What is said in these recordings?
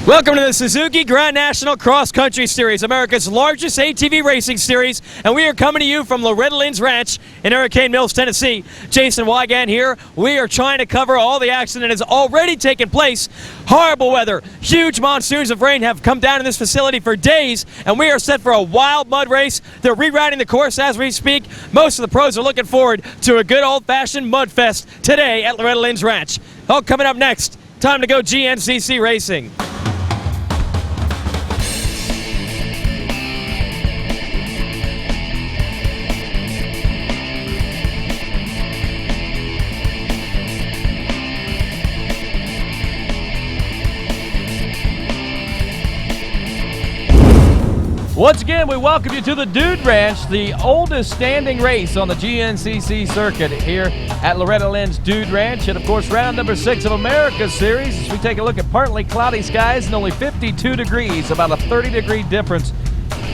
Welcome to the Suzuki Grand National Cross Country Series, America's largest ATV racing series, and we are coming to you from Loretta Lynn's Ranch in Hurricane Mills, Tennessee. Jason Wygant here. We are trying to cover all the action that has already taken place. Horrible weather, huge monsoons of rain have come down in this facility for days, and we are set for a wild mud race. They're rerouting the course as we speak. Most of the pros are looking forward to a good old-fashioned mud fest today at Loretta Lynn's Ranch. Oh, coming up next, time to go GNCC racing. Once again, we welcome you to the Dude Ranch, the oldest standing race on the GNCC circuit here at Loretta Lynn's Dude Ranch. And of course, round number 6 of America's series, as we take a look at partly cloudy skies and only 52 degrees, about a 30-degree difference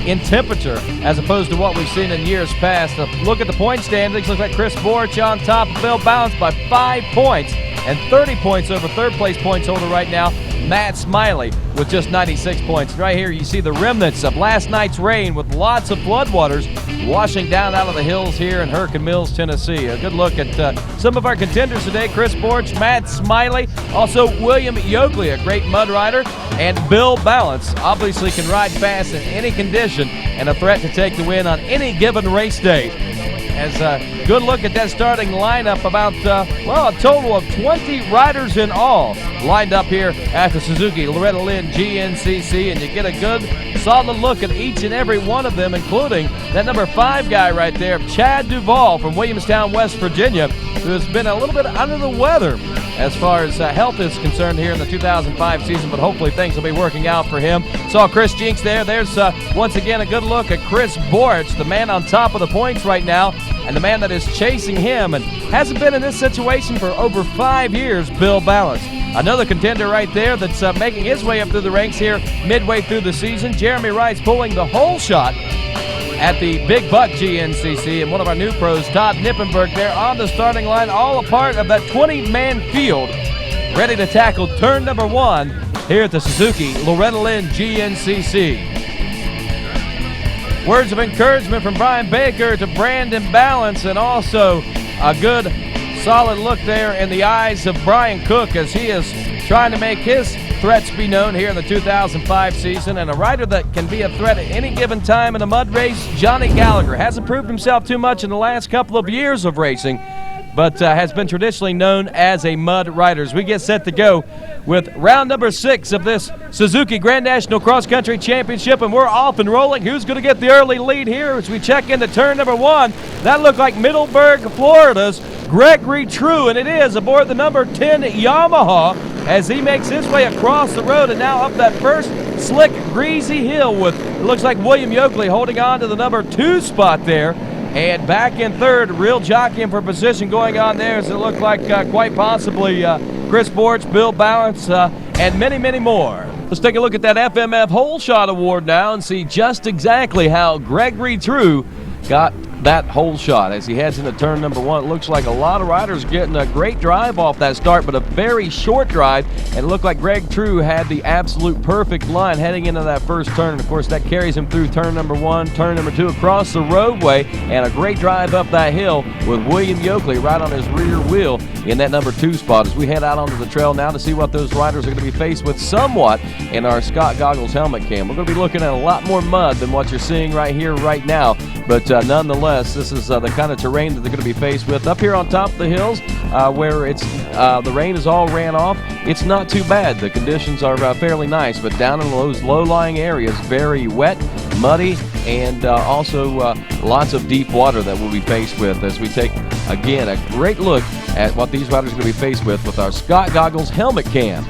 in temperature as opposed to what we've seen in years past. Look at the point standings. Looks like Chris Borch on top of Bill Bounce by 5 points and 30 points over third place points holder right now, Matt Smiley, with just 96 points. Right here you see the remnants of last night's rain with lots of floodwaters washing down out of the hills here in Hurricane Mills, Tennessee. A good look at some of our contenders today: Chris Borch, Matt Smiley, also William Yoakley, a great mud rider, and Bill Balance, obviously can ride fast in any condition and a threat to take the win on any given race day. As a good look at that starting lineup, about, a total of 20 riders in all lined up here at the Suzuki Loretta Lynn GNCC, and you get a good, solid look at each and every one of them, including that number 5 guy right there, Chad Duvall from Williamstown, West Virginia, who has been a little bit under the weather as far as health is concerned here in the 2005 season, but hopefully things will be working out for him. Saw Chris Jinks there. There's once again a good look at Chris Borch, the man on top of the points right now, and the man that is chasing him and hasn't been in this situation for over 5 years, Bill Balance. Another contender right there that's making his way up through the ranks here midway through the season. Jeremy Wright's pulling the whole shot at the Big Buck GNCC, and one of our new pros, Todd Nippenberg, there on the starting line, all a part of that 20-man field, ready to tackle turn number 1 here at the Suzuki Loretta Lynn GNCC. Words of encouragement from Brian Baker to Brandon Balance, and also a good, solid look there in the eyes of Brian Cook as he is trying to make his threats be known here in the 2005 season. And a rider that can be a threat at any given time in a mud race, Johnny Gallagher. Hasn't proved himself too much in the last couple of years of racing, but has been traditionally known as a mud rider. As we get set to go with round number 6 of this Suzuki Grand National Cross Country Championship, and we're off and rolling. Who's going to get the early lead here as we check into turn number 1? That looked like Middleburg, Florida's Gregory True, and it is aboard the number 10 Yamaha as he makes his way across the road and now up that first slick, greasy hill with, it looks like William Yoakley holding on to the number 2 spot there. And back in third, real jockeying for position going on there as it looked like quite possibly Chris Borch, Bill Balance, and many, many more. Let's take a look at that FMF Whole Shot Award now and see just exactly how Gregory True got that whole shot as he heads into turn number 1. It looks like a lot of riders getting a great drive off that start, but a very short drive, and it looked like Greg True had the absolute perfect line heading into that first turn, and of course that carries him through turn number 1, turn number 2 across the roadway, and a great drive up that hill with William Yoakley right on his rear wheel in that number 2 spot as we head out onto the trail now to see what those riders are going to be faced with somewhat in our Scott Goggles helmet cam. We're going to be looking at a lot more mud than what you're seeing right here, right now, but nonetheless, this is the kind of terrain that they're going to be faced with. Up here on top of the hills where it's the rain is all ran off, it's not too bad. The conditions are fairly nice, but down in those low-lying areas, very wet, muddy, and also lots of deep water that we'll be faced with as we take, again, a great look at what these riders are going to be faced with our Scott Goggles helmet cam.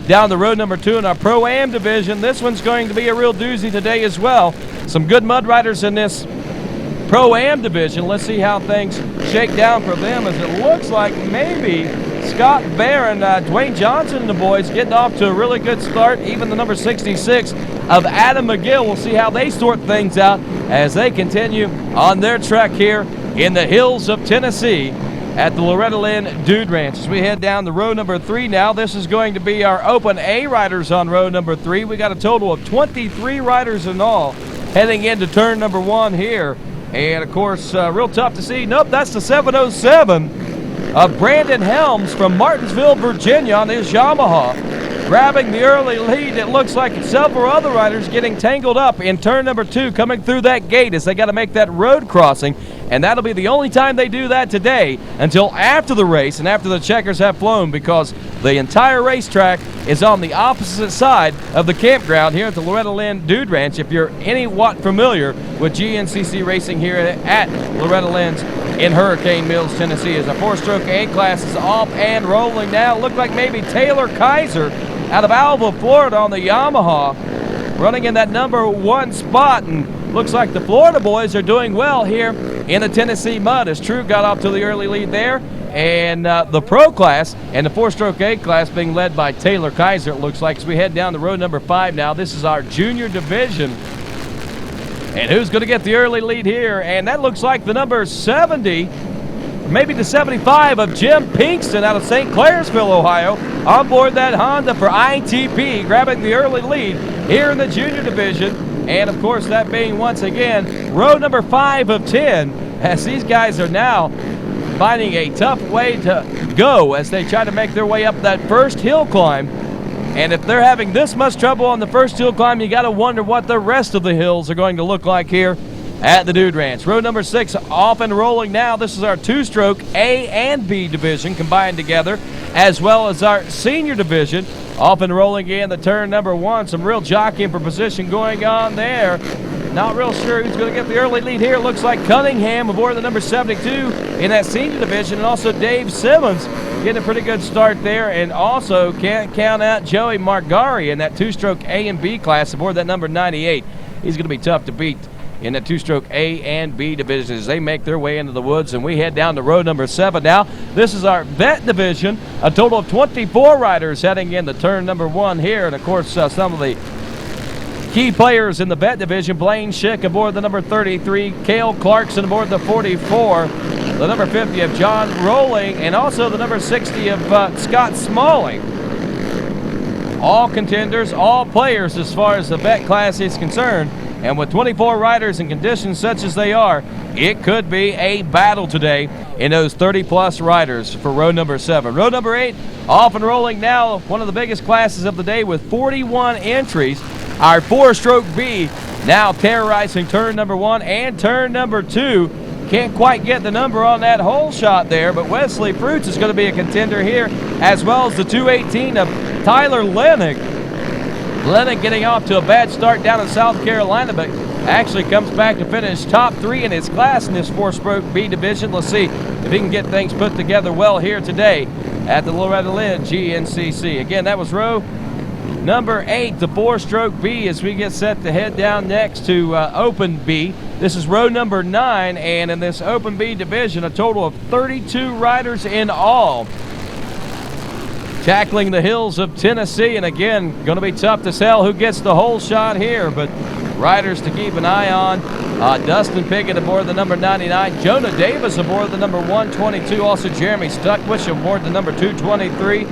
Down the road, number 2 in our Pro-Am division. This one's going to be a real doozy today as well. Some good mud riders in this Pro-Am division. Let's see how things shake down for them, as it looks like maybe Scott Barron, Dwayne Johnson and the boys getting off to a really good start. Even the number 66 of Adam McGill. We'll see how they sort things out as they continue on their trek here in the hills of Tennessee at the Loretta Lynn Dude Ranch. As we head down to row number 3 now, this is going to be our Open A riders on row number 3. We got a total of 23 riders in all heading into turn number 1 here. And, of course, real tough to see. Nope, that's the 707 of Brandon Helms from Martinsville, Virginia on his Yamaha. Grabbing the early lead, it looks like several other riders getting tangled up in turn number 2 coming through that gate as they got to make that road crossing. And that'll be the only time they do that today until after the race and after the checkers have flown, because the entire racetrack is on the opposite side of the campground here at the Loretta Lynn Dude Ranch. If you're anywhat familiar with GNCC racing here at Loretta Lynn's in Hurricane Mills, Tennessee, as a 4-stroke A class is off and rolling now. Looked like maybe Taylor Kaiser out of Alva, Florida on the Yamaha, running in that number 1 spot. And looks like the Florida boys are doing well here in the Tennessee mud, as True got off to the early lead there. And the Pro class and the 4-stroke A class being led by Taylor Kaiser, it looks like, as we head down to row number 5 now. This is our junior division. And who's going to get the early lead here? And that looks like the number 70, maybe the 75 of Jim Pinkston out of St. Clairsville, Ohio, on board that Honda for ITP, grabbing the early lead here in the junior division. And, of course, that being, once again, row number 5 of 10, as these guys are now finding a tough way to go as they try to make their way up that first hill climb. And if they're having this much trouble on the first hill climb, you got to wonder what the rest of the hills are going to look like here at the Dude Ranch. Row number 6 off and rolling now. This is our 2-stroke A and B division combined together, as well as our senior division. Off and rolling in the turn number 1. Some real jockeying for position going on there. Not real sure who's going to get the early lead here. Looks like Cunningham aboard the number 72 in that senior division, and also Dave Simmons getting a pretty good start there. And also can't count out Joey Margari in that 2-stroke A and B class aboard that number 98. He's going to be tough to beat in the 2-stroke A and B division as they make their way into the woods. And we head down to row number 7 now. This is our vet division, a total of 24 riders heading into turn number 1 here. And, of course, some of the key players in the vet division: Blaine Schick aboard the number 33, Cale Clarkson aboard the 44, the number 50 of John Rowling, and also the number 60 of Scott Smalling. All contenders, all players as far as the vet class is concerned. And with 24 riders in conditions such as they are, it could be a battle today in those 30-plus riders for row number 7. Row number 8 off and rolling now, one of the biggest classes of the day with 41 entries. Our 4-stroke B now terrorizing turn number 1 and turn number 2. Can't quite get the number on that hole shot there, but Wesley Fruits is going to be a contender here, as well as the 218 of Tyler Lennox. Lennon getting off to a bad start down in South Carolina, but actually comes back to finish top 3 in his class in this 4-stroke B division. Let's see if he can get things put together well here today at the Loretta Lynn GNCC. Again, that was row number 8, the 4-stroke B, as we get set to head down next to Open B. This is row number 9, and in this Open B division, a total of 32 riders in all, tackling the hills of Tennessee. And again, going to be tough to tell who gets the hole shot here, but riders to keep an eye on: Dustin Pickett aboard the number 99, Jonah Davis aboard the number 122, also Jeremy Stuckwish aboard the number 223,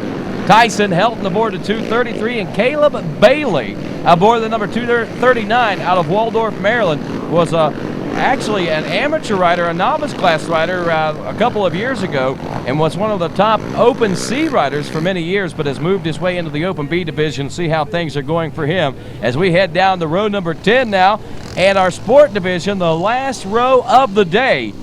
Tyson Helton aboard the 233, and Caleb Bailey aboard the number 239 out of Waldorf, Maryland. Was actually an amateur rider, a novice class rider a couple of years ago, and was one of the top Open C riders for many years, but has moved his way into the Open B division. See how things are going for him as we head down to row number 10 now, and our sport division, the last row of the day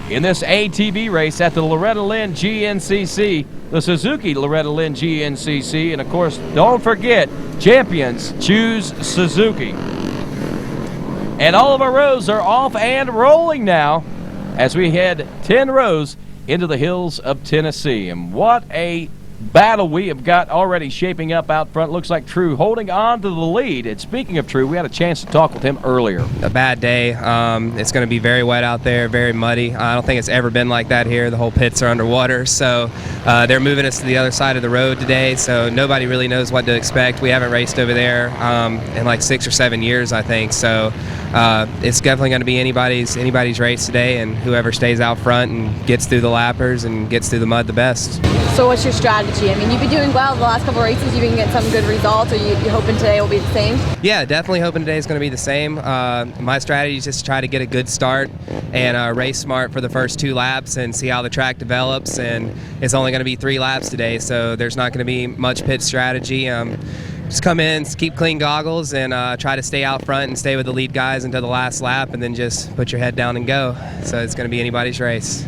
in this ATV race at the Loretta Lynn GNCC, the Suzuki Loretta Lynn GNCC. And of course, don't forget, champions choose Suzuki. And all of our rows are off and rolling now as we head 10 rows into the hills of Tennessee. And what a battle we have got already shaping up out front. Looks like True holding on to the lead. And speaking of True, we had a chance to talk with him earlier. A bad day. It's going to be very wet out there, very muddy. I don't think it's ever been like that here. The whole pits are underwater, so they're moving us to the other side of the road today, so nobody really knows what to expect. We haven't raced over there in like 6 or 7 years, I think, so it's definitely going to be anybody's race today, and whoever stays out front and gets through the lappers and gets through the mud the best. So what's your strategy? I mean, you've been doing well the last couple of races. You've been getting some good results. Are you hoping today will be the same? Yeah, definitely hoping today is going to be the same. My strategy is just to try to get a good start and race smart for the first 2 laps and see how the track develops. And it's only going to be 3 laps today, so there's not going to be much pit strategy. Just come in, keep clean goggles, and try to stay out front and stay with the lead guys until the last lap, and then just put your head down and go. So it's going to be anybody's race.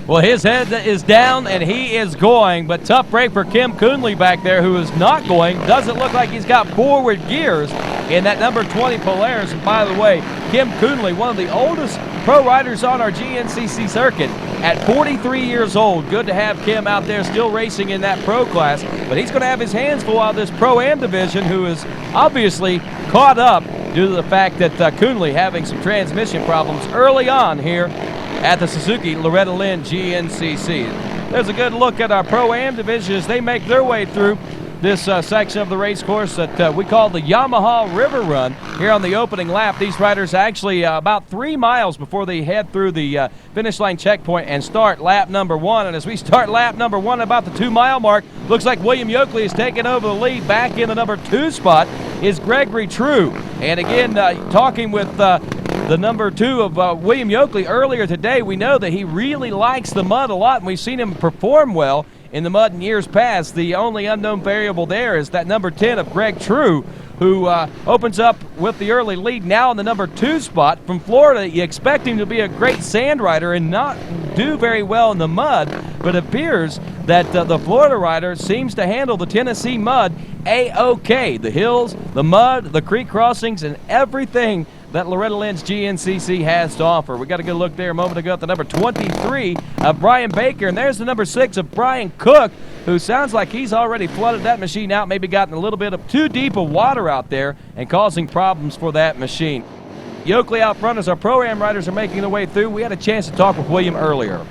Well, his head is down, and he is going, but tough break for Kim Coonley back there, who is not going. Doesn't look like he's got forward gears in that number 20 Polaris. And by the way, Kim Coonley, one of the oldest pro riders on our GNCC circuit, at 43 years old. Good to have Kim out there still racing in that pro class, but he's going to have his hands full out of this Pro-Am division, who is obviously caught up due to the fact that Coonley having some transmission problems early on here at the Suzuki Loretta Lynn GNCC. There's a good look at our Pro-Am division as they make their way through this section of the race course that we call the Yamaha River Run here on the opening lap. These riders actually about 3 miles before they head through the finish line checkpoint and start lap number 1. And as we start lap number 1 about the 2-mile mark, looks like William Yoakley is taking over the lead. Back in the number 2 spot is Gregory True. And again, talking with the number 2 of William Yoakley earlier today, we know that he really likes the mud a lot, and we've seen him perform well in the mud in years past. The only unknown variable there is that number 10 of Greg True, who opens up with the early lead now in the number 2 spot. From Florida, you expect him to be a great sand rider and not do very well in the mud, but it appears that the Florida rider seems to handle the Tennessee mud A-OK. The hills, the mud, the creek crossings, and everything that Loretta Lynn's GNCC has to offer. We got a good look there a moment ago at the number 23 of Brian Baker, and there's the number 6 of Brian Cook, who sounds like he's already flooded that machine out, maybe gotten a little bit of too deep of water out there and causing problems for that machine. Yoakley out front as our Pro-Am riders are making their way through. We had a chance to talk with William earlier.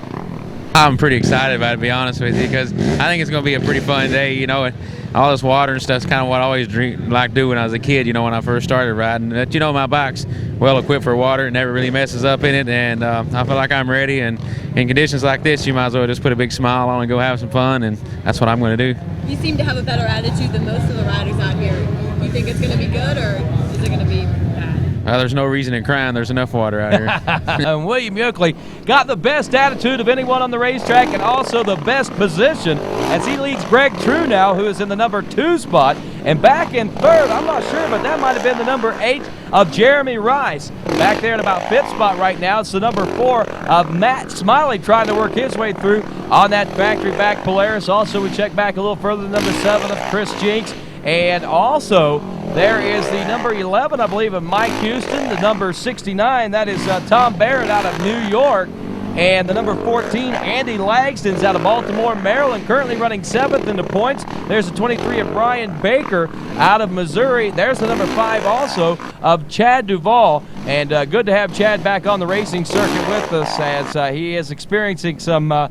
I'm pretty excited about it, to be honest with you, because I think it's going to be a pretty fun day, you know. All this water and stuff's kind of what I always like do when I was a kid, you know, when I first started riding. But, you know, my bike's well equipped for water. It never really messes up in it, and I feel like I'm ready. And in conditions like this, you might as well just put a big smile on and go have some fun, and that's what I'm going to do. You seem to have a better attitude than most of the riders out here. Do you think it's going to be good, or is it going to be bad? There's no reason in crying. There's enough water out here. And William Yoakley got the best attitude of anyone on the racetrack and also the best position as he leads Greg True now, who is in the number 2 spot. And back in 3rd, I'm not sure, but that might have been the number 8 of Jeremy Rice. Back there in about 5th spot right now, it's the number 4 of Matt Smiley trying to work his way through on that factory back Polaris. Also, we check back a little further, the number 7 of Chris Jinks. And also, there is the number 11, I believe, of Mike Houston. The number 69, that is Tom Barrett out of New York. And the number 14, Andy Langston's out of Baltimore, Maryland, currently running 7th in the points. There's the 23 of Brian Baker out of Missouri. There's the number 5 also of Chad Duvall. And good to have Chad back on the racing circuit with us as he is experiencing some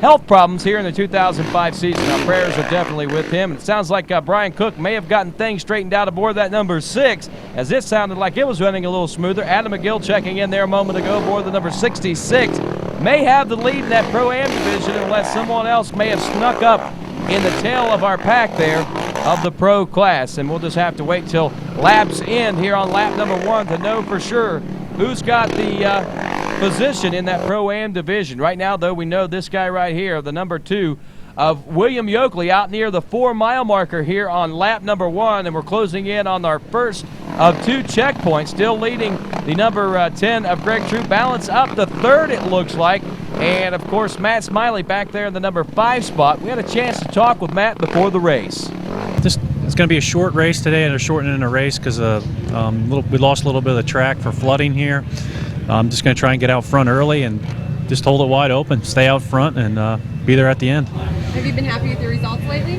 health problems here in the 2005 season. Our prayers are definitely with him. It sounds like Brian Cook may have gotten things straightened out aboard that number 6, as it sounded like it was running a little smoother. Adam McGill checking in there a moment ago aboard the number 66. May have the lead in that Pro-Am division unless someone else may have snuck up in the tail of our pack there of the pro class. And we'll just have to wait till laps end here on lap number 1 to know for sure who's got the position in that Pro-Am division. Right now, though, we know this guy right here, the number 2 of William Yoakley, out near the 4-mile marker here on lap number 1, and we're closing in on our first of 2 checkpoints, still leading the number 10 of Greg True. Balance up to 3rd, it looks like, and of course Matt Smiley back there in the number 5 spot. We had a chance to talk with Matt before the race. It's going to be a short race today, and they're shortening the race because we lost a little bit of the track for flooding here. I'm just going to try and get out front early and just hold it wide open, stay out front, and be there at the end. Have you been happy with your results lately?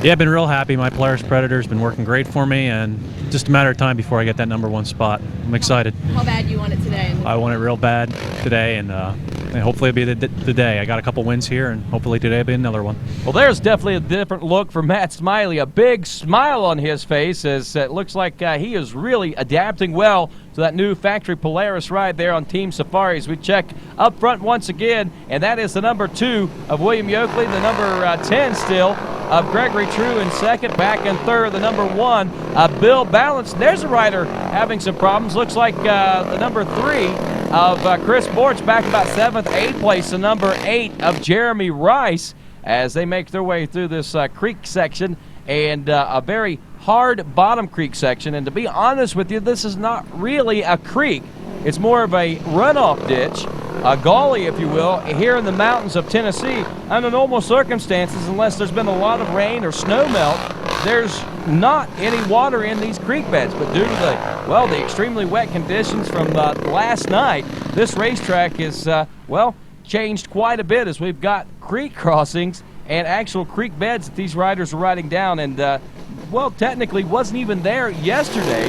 Yeah, I've been real happy. My Polaris Predator's been working great for me, and just a matter of time before I get that number 1 spot. I'm excited. How bad do you want it today? I want it real bad today, and hopefully it'll be the day. I got a couple wins here, and hopefully today will be another one. Well, there's definitely a different look for Matt Smiley. A big smile on his face as it looks like he is really adapting well to that new factory Polaris ride there on Team Safaris. We check up front once again, and that is the number 2 of William Yoakley, the number 10 still of Gregory True in second. Back in third, the number 1, Bill Balance. There's a rider having some problems. Looks like the number 3 of Chris Borch back about 7th. 8th place, the number 8 of Jeremy Rice as they make their way through this creek section, and a very hard bottom creek section. And to be honest with you, this is not really a creek. It's more of a runoff ditch, a gully, if you will, here in the mountains of Tennessee. Under normal circumstances, unless there's been a lot of rain or snow melt, there's not any water in these creek beds. But due to the extremely wet conditions from last night, this racetrack is, changed quite a bit, as we've got creek crossings and actual creek beds that these riders are riding down. And, technically wasn't even there yesterday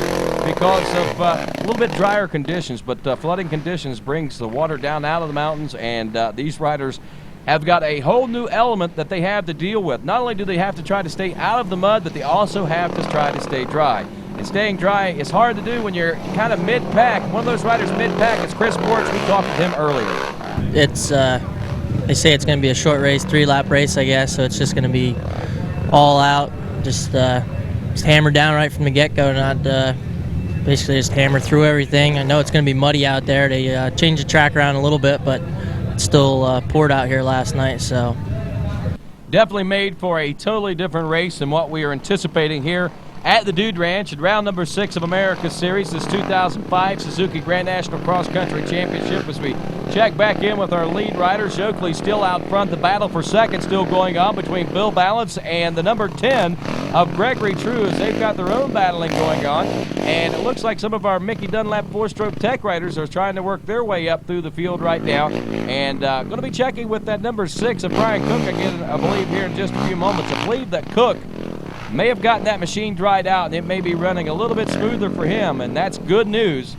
because of a little bit drier conditions, but flooding conditions brings the water down out of the mountains, and these riders have got a whole new element that they have to deal with. Not only do they have to try to stay out of the mud, but they also have to try to stay dry. And staying dry is hard to do when you're kind of mid-pack. One of those riders mid-pack is Chris Borch. We talked with him earlier. It's they say it's going to be a short race, 3-lap race, I guess, so it's just going to be all out, just hammer down right from the get-go, not basically just hammer through everything. I know it's going to be muddy out there. They changed the track around a little bit, but it still poured out here last night. So definitely made for a totally different race than what we are anticipating here at the Dude Ranch at round number 6 of America's Series, this 2005 Suzuki Grand National Cross Country Championship. As we check back in with our lead riders, Yoakley still out front. The battle for second still going on between Bill Balance and the number 10 of Gregory True, as they've got their own battling going on. And it looks like some of our Mickey Dunlap 4-stroke tech riders are trying to work their way up through the field right now. And going to be checking with that number 6 of Brian Cook again, I believe, here in just a few moments. I believe that Cook may have gotten that machine dried out, and it may be running a little bit smoother for him, and that's good news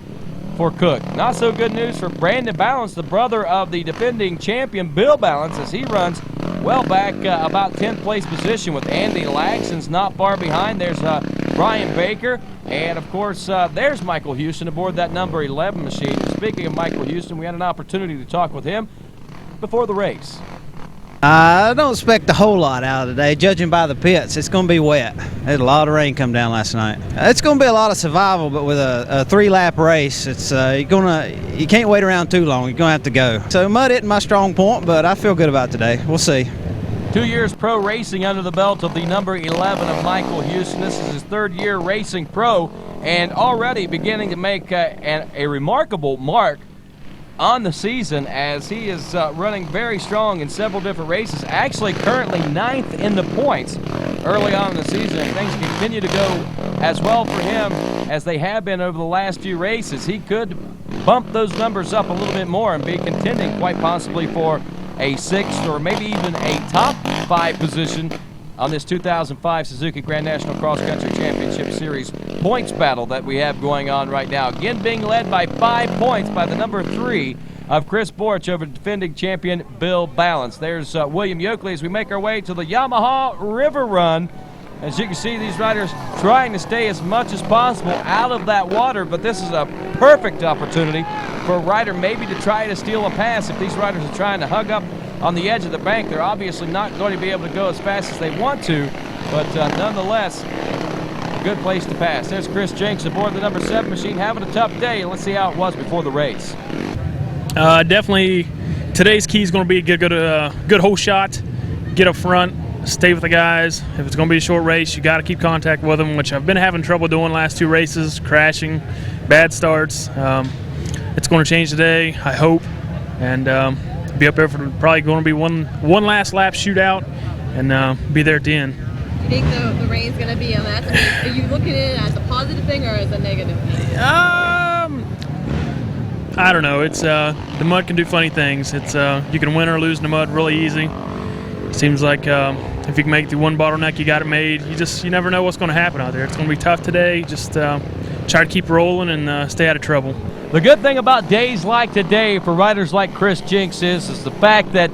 for Cook. Not so good news for Brandon Balance, the brother of the defending champion Bill Balance, as he runs well back about 10th place position with Andy Lagson's not far behind. There's Brian Baker, and of course there's Michael Houston aboard that number 11 machine. Speaking of Michael Houston, we had an opportunity to talk with him before the race. I don't expect a whole lot out of today, judging by the pits. It's going to be wet. There's a lot of rain come down last night. It's going to be a lot of survival, but with a 3-lap race, it's you can't wait around too long. You're going to have to go. So mud isn't my strong point, but I feel good about today. We'll see. 2 years pro racing under the belt of the number 11 of Michael Houston. This is his 3rd year racing pro, and already beginning to make a remarkable mark on the season, as he is running very strong in several different races. Actually currently 9th in the points early on in the season, and things continue to go as well for him as they have been over the last few races. He could bump those numbers up a little bit more and be contending quite possibly for a 6th or maybe even a top 5 position on this 2005 Suzuki Grand National Cross Country Championship Series points battle that we have going on right now. Again, being led by 5 points by the number 3 of Chris Borch over defending champion Bill Balance. There's William Yoakley as we make our way to the Yamaha River Run. As you can see, these riders trying to stay as much as possible out of that water, but this is a perfect opportunity for a rider maybe to try to steal a pass. If these riders are trying to hug up on the edge of the bank, they're obviously not going to be able to go as fast as they want to, but nonetheless, a good place to pass. There's Chris Jenks aboard the number 7 machine, having a tough day. Let's see how it was before the race. Definitely, today's key is going to be get a good whole shot, get up front, stay with the guys. If it's going to be a short race, you got to keep contact with them, which I've been having trouble doing last 2 races, crashing, bad starts. It's going to change today, I hope, and be up there for probably going to be one last lap shootout, and be there at the end. You think the rain's going to be a mess? I mean, are you looking at it as a positive thing or as a negative thing? I don't know. It's the mud can do funny things. It's you can win or lose in the mud really easy. Seems like if you can make the one bottleneck, you got it made. You never know what's going to happen out there. It's going to be tough today. Just try to keep rolling and stay out of trouble. The good thing about days like today for riders like Chris Jenks is the fact that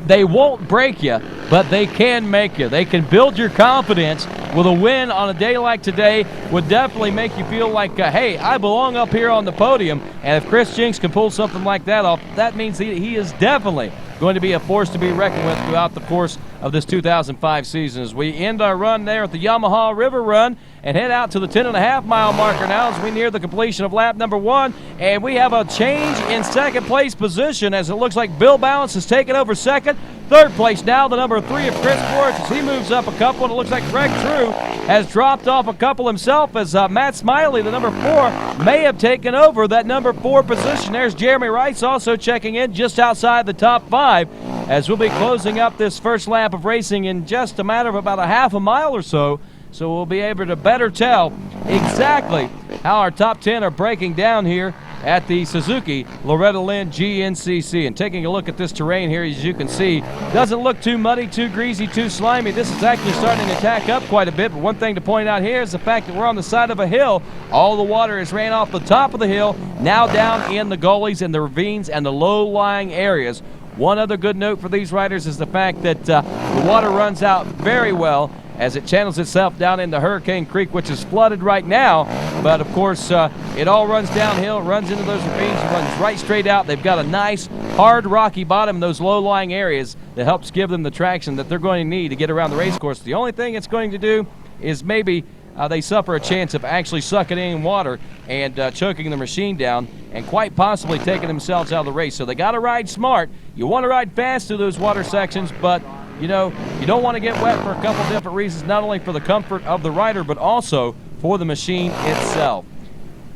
they won't break you, but they can make you. They can build your confidence with a win on a day like today would definitely make you feel like, hey, I belong up here on the podium. And if Chris Jinks can pull something like that off, that means he is definitely going to be a force to be reckoned with throughout the course of this 2005 season. As we end our run there at the Yamaha River Run and head out to the 10.5-mile marker now as we near the completion of lap number 1. And we have a change in second place position as it looks like Bill Balance has taken over second. Third place now, the number 3 of Chris Borch as he moves up a couple, and it looks like Greg True has dropped off a couple himself as Matt Smiley, the number 4, may have taken over that number 4 position. There's Jeremy Rice also checking in just outside the top 5 as we'll be closing up this first lap of racing in just a matter of about a half a mile or so. So we'll be able to better tell exactly how our top 10 are breaking down here at the Suzuki Loretta Lynn GNCC. And taking a look at this terrain here, as you can see, doesn't look too muddy, too greasy, too slimy. This is actually starting to tack up quite a bit. But one thing to point out here is the fact that we're on the side of a hill. All the water has ran off the top of the hill, now down in the gullies and the ravines and the low-lying areas. One other good note for these riders is the fact that the water runs out very well as it channels itself down into Hurricane Creek, which is flooded right now. But, of course, it all runs downhill, runs into those ravines, runs right straight out. They've got a nice, hard, rocky bottom in those low-lying areas that helps give them the traction that they're going to need to get around the race course. The only thing it's going to do is maybe they suffer a chance of actually sucking in water and choking the machine down and quite possibly taking themselves out of the race. So they got to ride smart. You want to ride fast through those water sections, but you know, you don't want to get wet for a couple different reasons, not only for the comfort of the rider, but also for the machine itself.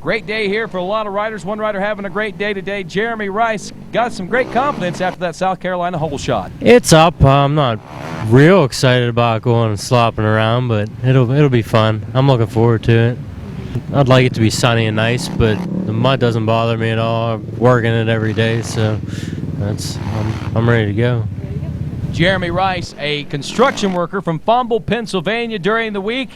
Great day here for a lot of riders. One rider having a great day today. Jeremy Rice got some great confidence after that South Carolina hole shot. It's up. I'm not real excited about going and slopping around, but it'll be fun. I'm looking forward to it. I'd like it to be sunny and nice, but the mud doesn't bother me at all. I'm working it every day, so I'm ready to go. Jeremy Rice, a construction worker from Fumble, Pennsylvania during the week,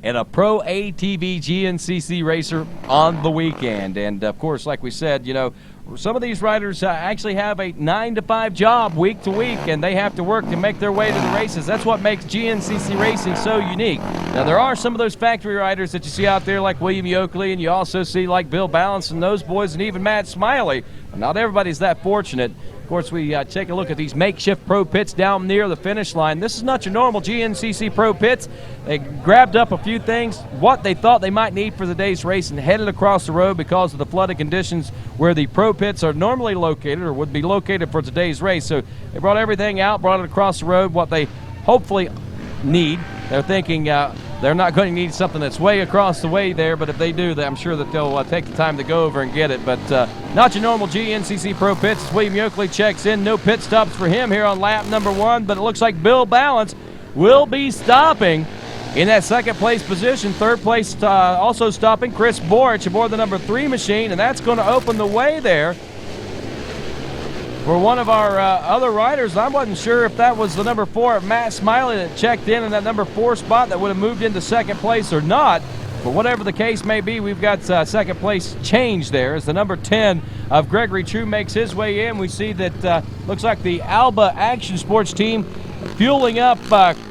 and a pro ATV GNCC racer on the weekend. And, of course, like we said, you know, some of these riders actually have a 9-to-5 job week to week, and they have to work to make their way to the races. That's what makes GNCC racing so unique. Now, there are some of those factory riders that you see out there like William Yoakley, and you also see like Bill Balance and those boys, and even Matt Smiley. But not everybody's that fortunate. Of course, we take a look at these makeshift pro pits down near the finish line. This is not your normal GNCC pro pits. They grabbed up a few things, what they thought they might need for the day's race, and headed across the road because of the flooded conditions where the pro pits are normally located or would be located for today's race. So they brought everything out, brought it across the road, what they hopefully need. They're thinking they're not going to need something that's way across the way there, but if they do, I'm sure that they'll take the time to go over and get it. But not your normal GNCC Pro pits. As William Yoakley checks in, no pit stops for him here on lap number 1, but it looks like Bill Balance will be stopping in that second place position. Third place also stopping Chris Borch aboard the number 3 machine, and that's going to open the way there for one of our other riders. I wasn't sure if that was the number 4 Matt Smiley that checked in that number 4 spot that would have moved into second place or not. But whatever the case may be, we've got second place change there as the number 10 of Gregory True makes his way in. We see that looks like the Alba Action Sports team fueling up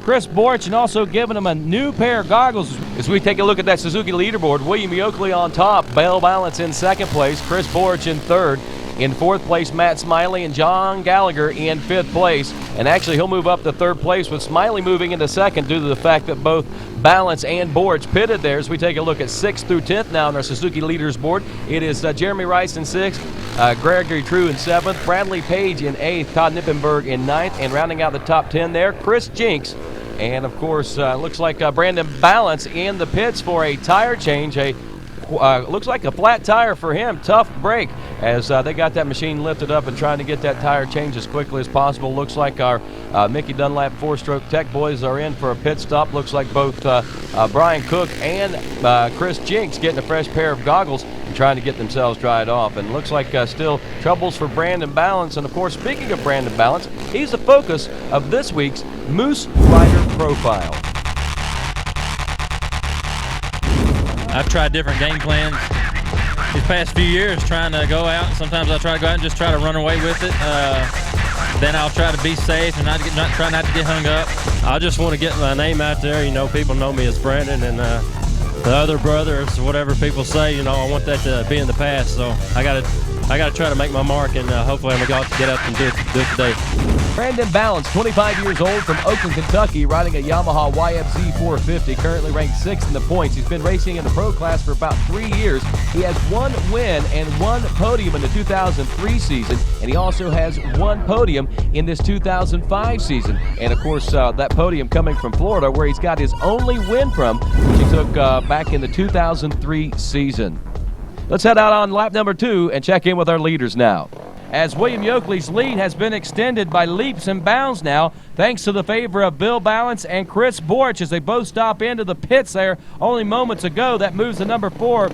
Chris Borch and also giving him a new pair of goggles. As we take a look at that Suzuki leaderboard, William Yoakley on top, Bill Balance in second place, Chris Borch in third. In fourth place, Matt Smiley and John Gallagher in fifth place. And actually, he'll move up to third place with Smiley moving into second due to the fact that both Balance and Borch pitted there. As we take a look at 6th through 10th now on our Suzuki leaders board, it is Jeremy Rice in 6th, Gregory True in 7th, Bradley Page in 8th, Todd Nippenberg in 9th, and rounding out the top 10 there, Chris Jinks. And, of course, looks like Brandon Balance in the pits for a tire change, looks like a flat tire for him. Tough break as they got that machine lifted up and trying to get that tire changed as quickly as possible. Looks like our Mickey Dunlap 4-stroke tech boys are in for a pit stop. Looks like both Brian Cook and Chris Jinks getting a fresh pair of goggles and trying to get themselves dried off. And looks like still troubles for Brandon Balance. And, of course, speaking of Brandon Balance, he's the focus of this week's Moose Rider Profile. I've tried different game plans these past few years trying to go out. Sometimes I try to go out and just try to run away with it. then I'll try to be safe and try not to get hung up. I just want to get my name out there. You know, people know me as Brandon, and the other brothers, whatever people say, you know, I want that to be in the past. So I got to try to make my mark, and hopefully I'm going to get up and do it today. Brandon Balance, 25 years old, from Oakland, Kentucky, riding a Yamaha YFZ 450, currently ranked 6th in the points. He's been racing in the pro class for about 3 years. He has 1 win and 1 podium in the 2003 season, and he also has 1 podium in this 2005 season. And of course, that podium coming from Florida, where he's got his only win from, which he took back in the 2003 season. Let's head out on lap number 2 and check in with our leaders now, as William Yoakley's lead has been extended by leaps and bounds now, thanks to the favor of Bill Balance and Chris Borch, as they both stop into the pits there only moments ago. That moves the number 4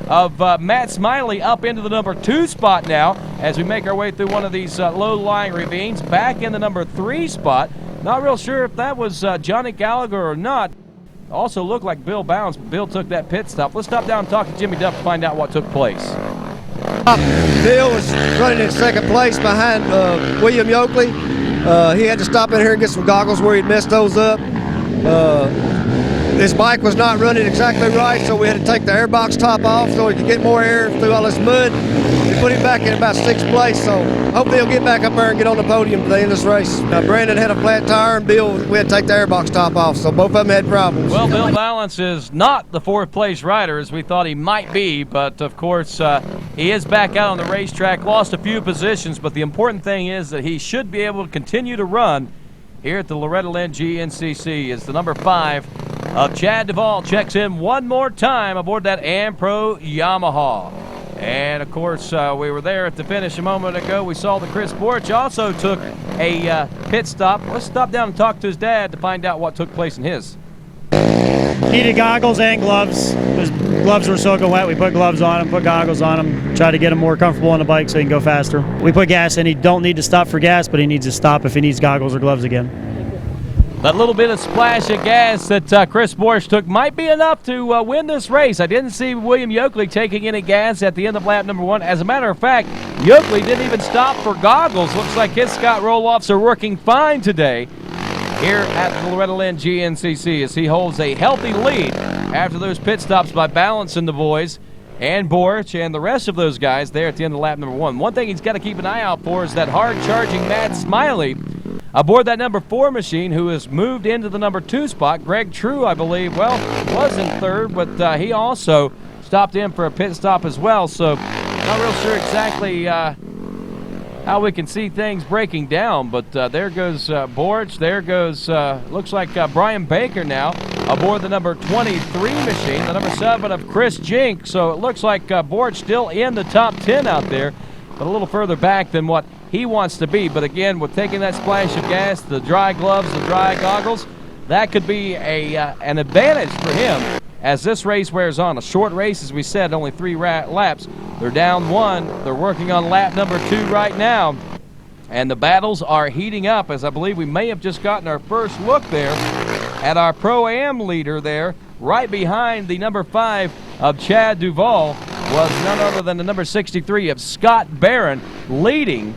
of Matt Smiley up into the number 2 spot now, as we make our way through one of these low-lying ravines, back in the number 3 spot. Not real sure if that was Johnny Gallagher or not. Also looked like Bill Balance, but Bill took that pit stop. Let's stop down and talk to Jimmy Duff to find out what took place. Bill was running in second place behind William Yoakley. He had to stop in here and get some goggles where he'd messed those up. His bike was not running exactly right, so we had to take the airbox top off so he could get more air through all this mud. We put him back in about 6th place, so hopefully he'll get back up there and get on the podium at the end of this race. Brandon had a flat tire, and Bill, we had to take the airbox top off, so both of them had problems. Well, Bill Balance is not the 4th place rider, as we thought he might be, but of course he is back out on the racetrack, lost a few positions, but the important thing is that he should be able to continue to run here at the Loretta Lynn GNCC, as the number 5 of Chad Duvall checks in one more time aboard that Am-Pro Yamaha. And of course, we were there at the finish a moment ago. We saw that Chris Borch also took a pit stop. Let's stop down and talk to his dad to find out what took place in his. Needed goggles and gloves. His gloves were soaking wet. We put gloves on him, put goggles on him, try to get him more comfortable on the bike so he can go faster. We put gas in. He don't need to stop for gas, but he needs to stop if he needs goggles or gloves again. That little bit of splash of gas that Chris Borch took might be enough to win this race. I didn't see William Yoakley taking any gas at the end of lap number 1. As a matter of fact, Yoakley didn't even stop for goggles. Looks like his Scott roll-offs are working fine today here at the Loretta Lynn GNCC, as he holds a healthy lead after those pit stops by Balance and the boys, and Borch and the rest of those guys there at the end of lap number 1. One thing he's got to keep an eye out for is that hard-charging Matt Smiley aboard that number 4 machine, who has moved into the number 2 spot. Greg True, I believe, well, was in 3rd, but he also stopped in for a pit stop as well, so not real sure exactly how we can see things breaking down, but there goes Borch. There goes, looks like Brian Baker now aboard the number 23 machine, the number 7 of Chris Jink. So it looks like Borch still in the top 10 out there, but a little further back than what he wants to be. But again, with taking that splash of gas, the dry gloves, the dry goggles, that could be an advantage for him as this race wears on. A short race, as we said, only 3 laps. They're down 1. They're working on lap number 2 right now. And the battles are heating up, as I believe we may have just gotten our first look there at our Pro-Am leader there. Right behind the number 5 of Chad Duvall was none other than the number 63 of Scott Barron, leading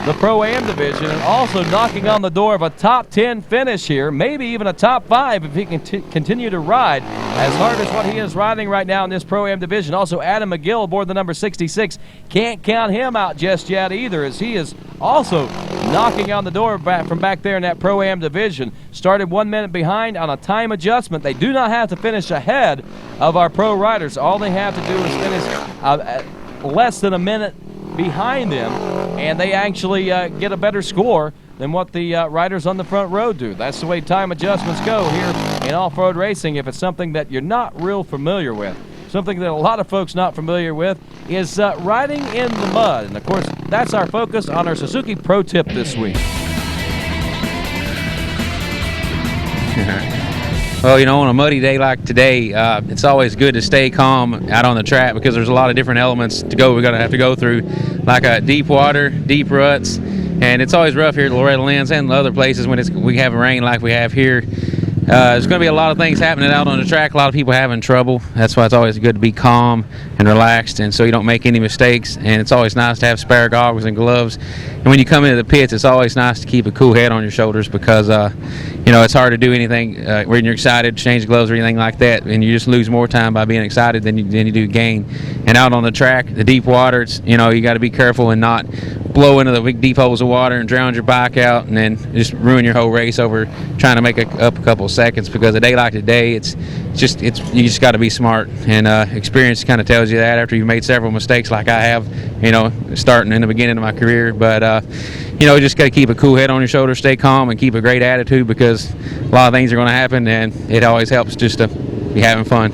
the Pro-Am division and also knocking on the door of a top 10 finish here, maybe even a top 5 if he can continue to ride as hard as what he is riding right now in this Pro-Am division. Also, Adam McGill aboard the number 66. Can't count him out just yet either, as he is also knocking on the door from back there in that Pro-Am division. Started 1 minute behind on a time adjustment. They do not have to finish ahead of our pro riders. All they have to do is finish less than a minute behind them, and they actually get a better score than what the riders on the front row do. That's the way time adjustments go here in off-road racing. If it's something that you're not real familiar with, something that a lot of folks not familiar with is riding in the mud. And of course, that's our focus on our Suzuki Pro Tip this week. Well, you know, on a muddy day like today, it's always good to stay calm out on the track because there's a lot of different elements we're going to have to go through, like deep water, deep ruts, and it's always rough here at Loretta Lynn's and other places when we have rain like we have here. There's going to be a lot of things happening out on the track. A lot of people having trouble. That's why it's always good to be calm and relaxed, and so you don't make any mistakes. And it's always nice to have spare goggles and gloves. And when you come into the pits, it's always nice to keep a cool head on your shoulders because it's hard to do anything when you're excited, change gloves or anything like that, and you just lose more time by being excited than you do gain. And out on the track, the deep water, it's, you got to be careful and not blow into the big deep holes of water and drown your bike out, and then just ruin your whole race over trying to make up a couple of seconds. Because a day like today, you just got to be smart, and experience kind of tells you that after you've made several mistakes like I have, starting in the beginning of my career. But you just got to keep a cool head on your shoulders, stay calm, and keep a great attitude because a lot of things are going to happen, and it always helps just to be having fun.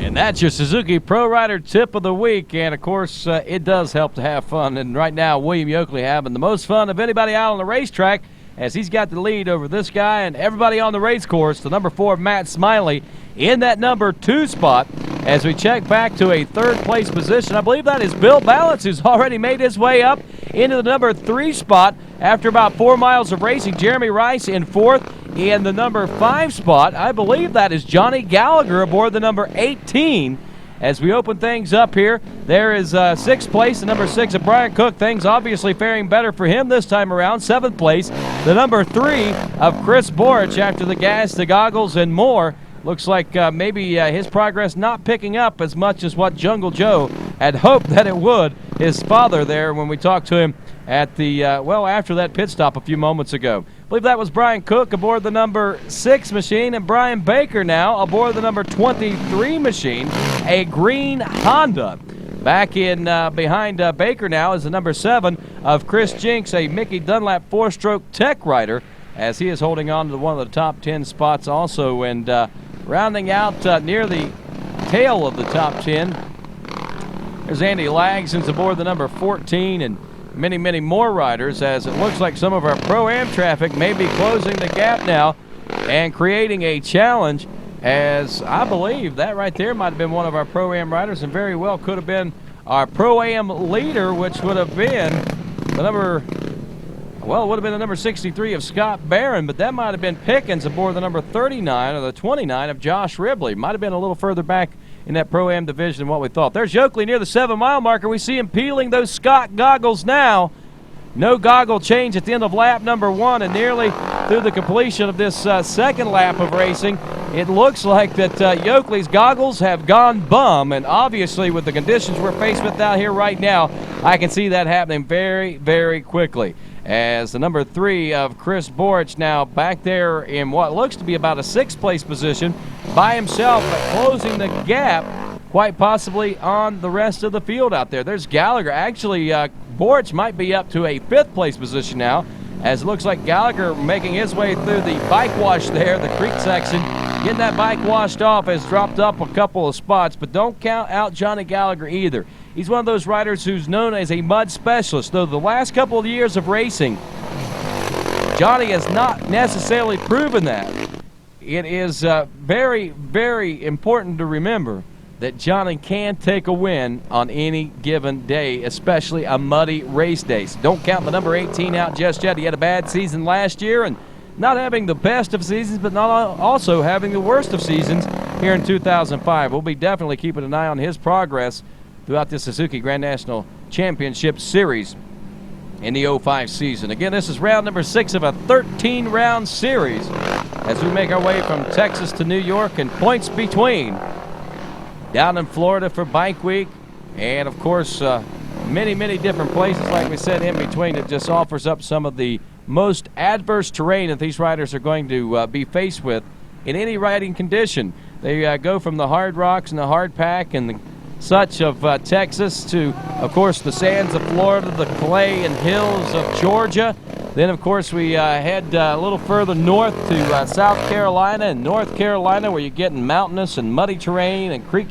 And that's your Suzuki Pro Rider tip of the week. And, of course, it does help to have fun. And right now, William Yoakley having the most fun of anybody out on the racetrack as he's got the lead over this guy and everybody on the race course. The number 4, Matt Smiley, in that number 2 spot as we check back to a third-place position. I believe that is Bill Balance, who's already made his way up into the number 3 spot after about 4 miles of racing. Jeremy Rice in 4th. In the number 5 spot, I believe that is Johnny Gallagher aboard the number 18. As we open things up here, there is 6th place, the number 6 of Brian Cook. Things obviously faring better for him this time around. 7th place, the number 3 of Chris Borich after the gas, the goggles, and more. Looks like maybe his progress not picking up as much as what Jungle Joe had hoped that it would. His father there when we talked to him at the, after that pit stop a few moments ago. I believe that was Brian Cook aboard the number 6 machine, and Brian Baker now aboard the number 23 machine, a green Honda. Back in behind Baker now is the number 7 of Chris Jinks, a Mickey Dunlap 4-stroke tech rider, as he is holding on to one of the top 10 spots also. And rounding out near the tail of the top 10, there's Andy Lagson's aboard the number 14, and many, many more riders, as it looks like some of our Pro-Am traffic may be closing the gap now and creating a challenge, as I believe that right there might have been one of our Pro-Am riders and very well could have been our Pro-Am leader, which would have been the number, it would have been the number 63 of Scott Barron, but that might have been Pickens aboard the number 39 or the 29 of Josh Ribley. Might have been a little further back in that Pro-Am division than what we thought. There's Yoakley near the 7-mile marker. We see him peeling those Scott goggles now. No goggle change at the end of lap number 1, and nearly through the completion of this second lap of racing, it looks like that Yoakley's goggles have gone bum, and obviously with the conditions we're faced with out here right now, I can see that happening very, very quickly. As the number 3 of Chris Borich now back there in what looks to be about a 6th place position by himself, but closing the gap quite possibly on the rest of the field out there. There's Gallagher. Actually, Borich might be up to a 5th place position now, as it looks like Gallagher making his way through the bike wash there, the creek section. Getting that bike washed off has dropped up a couple of spots, but don't count out Johnny Gallagher either. He's one of those riders who's known as a mud specialist, though the last couple of years of racing, Johnny has not necessarily proven that. It is very, very important to remember that Johnny can take a win on any given day, especially a muddy race day. So don't count the number 18 out just yet. He had a bad season last year, and not having the best of seasons, but not also having the worst of seasons here in 2005. We'll be definitely keeping an eye on his progress throughout the Suzuki Grand National Championship Series in the 05 season. Again, this is round number 6 of a 13-round series as we make our way from Texas to New York and points between down in Florida for Bike Week, and of course many, many different places, like we said, in between. It just offers up some of the most adverse terrain that these riders are going to be faced with in any riding condition. They go from the hard rocks and the hard pack and the such of Texas to, of course, the sands of Florida, the clay and hills of Georgia. Then, of course, we head a little further north to South Carolina and North Carolina, where you're getting mountainous and muddy terrain and creek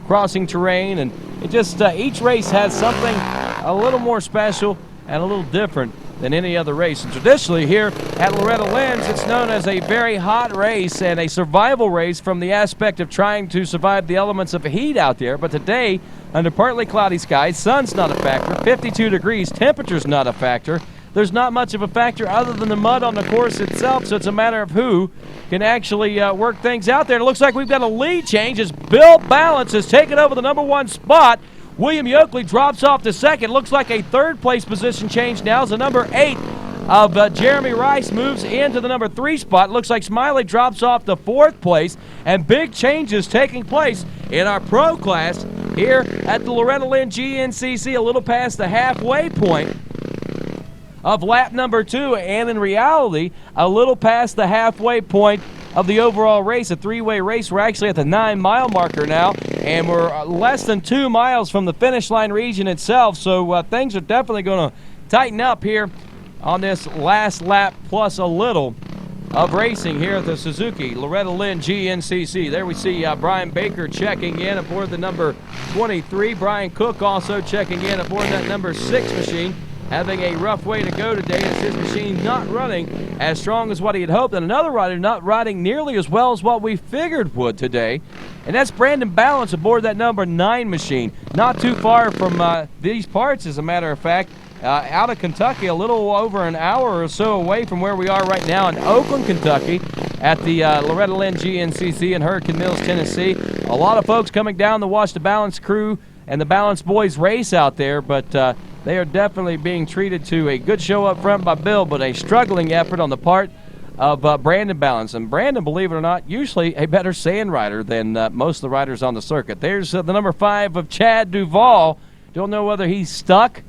crossing terrain. And it just, each race has something a little more special and a little different than any other race. And traditionally here at Loretta Lynn's, it's known as a very hot race and a survival race from the aspect of trying to survive the elements of heat out there. But today, under partly cloudy skies, sun's not a factor, 52 degrees, temperature's not a factor. there's not much of a factor other than the mud on the course itself, so it's a matter of who can actually work things out there. And it looks like we've got a lead change as Bill Balance has taken over the number 1 spot. William Yoakley drops off to second. Looks like a third-place position change now as the number 8 of Jeremy Rice moves into the number 3 spot. Looks like Smiley drops off to 4th place, and big changes taking place in our pro class here at the Loretta Lynn GNCC, a little past the halfway point of lap number 2, and in reality, a little past the halfway point of the overall race, a 3-way race. We're actually at the 9-mile marker now, and we're less than 2 miles from the finish line region itself, so things are definitely going to tighten up here on this last lap plus a little of racing here at the Suzuki Loretta Lynn GNCC. There we see Brian Baker checking in aboard the number 23. Brian Cook also checking in aboard that number 6 machine, having a rough way to go today as his machine not running as strong as what he had hoped, and another rider not riding nearly as well as what we figured would today, and that's Brandon Balance aboard that number 9 machine. Not too far from these parts, as a matter of fact. Out of Kentucky, a little over an hour or so away from where we are right now in Oakland, Kentucky, at the Loretta Lynn GNCC in Hurricane Mills, Tennessee. A lot of folks coming down to watch the Balance crew and the Balance boys race out there, but they are definitely being treated to a good show up front by Bill, but a struggling effort on the part of Brandon Balance. And Brandon, believe it or not, usually a better sand rider than most of the riders on the circuit. There's the number 5 of Chad Duvall. Don't know whether he's stuck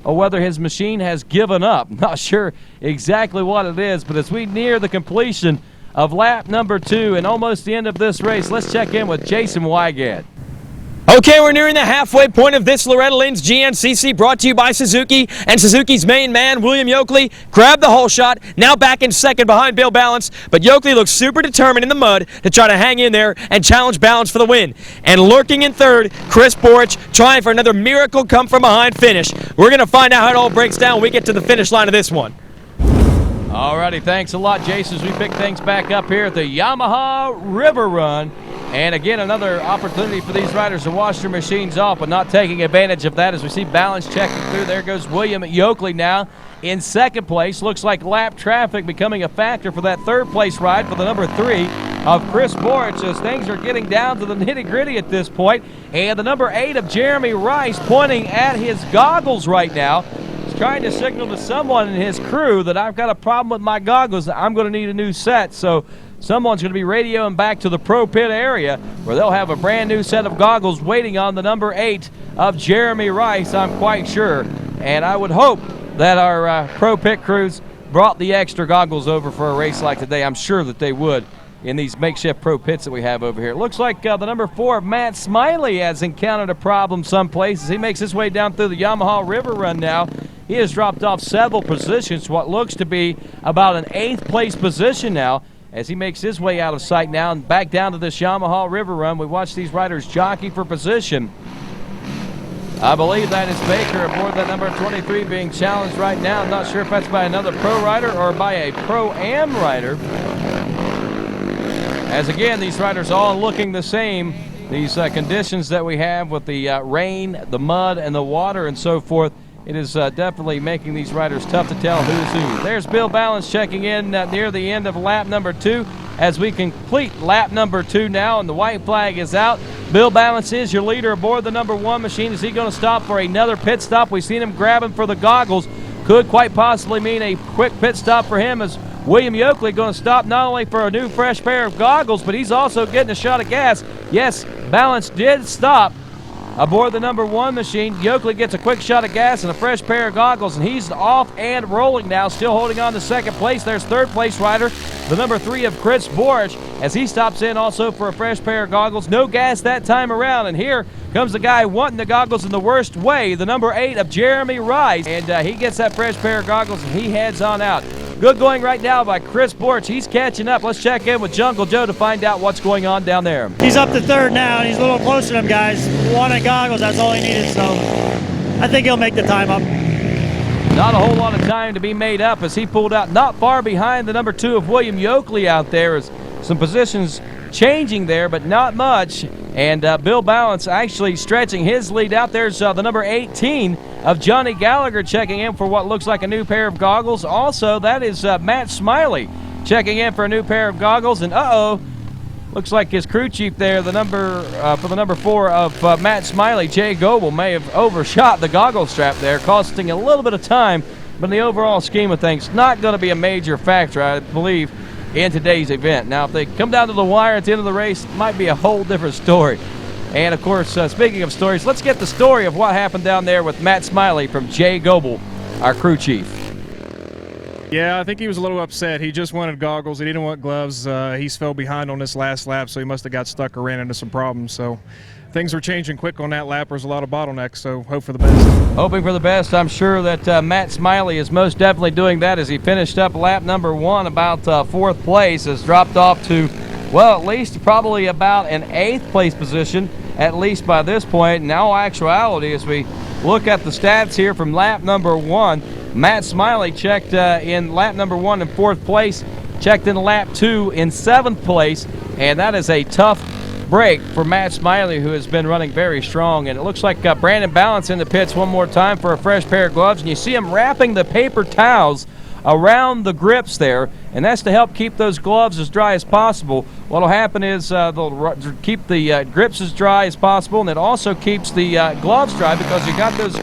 or whether his machine has given up. Not sure exactly what it is, but as we near the completion of lap number 2 and almost the end of this race, let's check in with Jason Wygant. Okay, we're nearing the halfway point of this Loretta Lynn's GNCC, brought to you by Suzuki, and Suzuki's main man, William Yoakley, grabbed the whole shot, now back in second behind Bill Balance, but Yoakley looks super determined in the mud to try to hang in there and challenge Balance for the win. And lurking in third, Chris Borich, trying for another miracle come-from-behind finish. We're going to find out how it all breaks down when we get to the finish line of this one. Alrighty, thanks a lot, Jason, as we pick things back up here at the Yamaha River Run. And again, another opportunity for these riders to wash their machines off, but not taking advantage of that as we see Balance checking through. There goes William Yoakley now in second place. Looks like lap traffic becoming a factor for that third place ride for the number 3 of Chris Borich, as things are getting down to the nitty-gritty at this point. And the number 8 of Jeremy Rice pointing at his goggles right now. He's trying to signal to someone in his crew that I've got a problem with my goggles. I'm going to need a new set. So someone's going to be radioing back to the pro pit area where they'll have a brand new set of goggles waiting on the number 8 of Jeremy Rice, I'm quite sure. And I would hope that our pro pit crews brought the extra goggles over for a race like today. I'm sure that they would in these makeshift pro pits that we have over here. It looks like the number 4, Matt Smiley, has encountered a problem someplace as he makes his way down through the Yamaha River Run now. He has dropped off several positions, what looks to be about an 8th place position now, as he makes his way out of sight now and back down to this Yamaha River Run. We watch these riders jockey for position. I believe that is Baker aboard that number 23 being challenged right now. I'm not sure if that's by another pro rider or by a Pro-Am rider. As again, these riders all looking the same. These conditions that we have with the rain, the mud, and the water and so forth, it is definitely making these riders tough to tell who's who. There's Bill Balance checking in near the end of lap number 2 as we complete lap number 2 now, and the white flag is out. Bill Balance is your leader aboard the number 1 machine. Is he going to stop for another pit stop? We've seen him grabbing for the goggles. Could quite possibly mean a quick pit stop for him, as William Yoakley going to stop not only for a new fresh pair of goggles, but he's also getting a shot of gas. Yes, Balance did stop aboard the number 1 machine. Yoakley gets a quick shot of gas and a fresh pair of goggles, and he's off and rolling now, still holding on to second place. There's third place rider, the number 3 of Chris Borich, as he stops in also for a fresh pair of goggles. No gas that time around, and here comes the guy wanting the goggles in the worst way, the number 8 of Jeremy Rice, and he gets that fresh pair of goggles and he heads on out. Good going right now by Chris Borich. He's catching up. Let's check in with Jungle Joe to find out what's going on down there. He's up to third now, and he's a little closer to them guys. Wanted goggles, that's all he needed, so I think he'll make the time up. Not a whole lot of time to be made up as he pulled out not far behind the number 2 of William Yoakley out there, as some positions changing there, but not much. And Bill Balance actually stretching his lead out. There's the number 18 of Johnny Gallagher checking in for what looks like a new pair of goggles. Also, that is Matt Smiley checking in for a new pair of goggles. And looks like his crew chief there, the number for the number 4 of Matt Smiley, Jay Goebel, may have overshot the goggle strap there, costing a little bit of time. But in the overall scheme of things, not going to be a major factor, I believe, in today's event. Now, if they come down to the wire at the end of the race, it might be a whole different story. And, of course, speaking of stories, let's get the story of what happened down there with Matt Smiley from Jay Goebel, our crew chief. Yeah, I think he was a little upset. He just wanted goggles. He didn't want gloves. He fell behind on this last lap, so he must have got stuck or ran into some problems. So things were changing quick on that lap. There's a lot of bottlenecks, so hope for the best. Hoping for the best. I'm sure that Matt Smiley is most definitely doing that as he finished up lap number 1, about 4th place, has dropped off to, well, at least probably about an 8th place position, at least by this point. In all actuality, as we look at the stats here from lap number 1, Matt Smiley checked in lap number 1 in 4th place, checked in lap 2 in 7th place, and that is a tough break for Matt Smiley, who has been running very strong. And it looks like Brandon Balance in the pits one more time for a fresh pair of gloves, and you see him wrapping the paper towels around the grips there, and that's to help keep those gloves as dry as possible. What will happen is they'll keep the grips as dry as possible, and it also keeps the gloves dry because you got those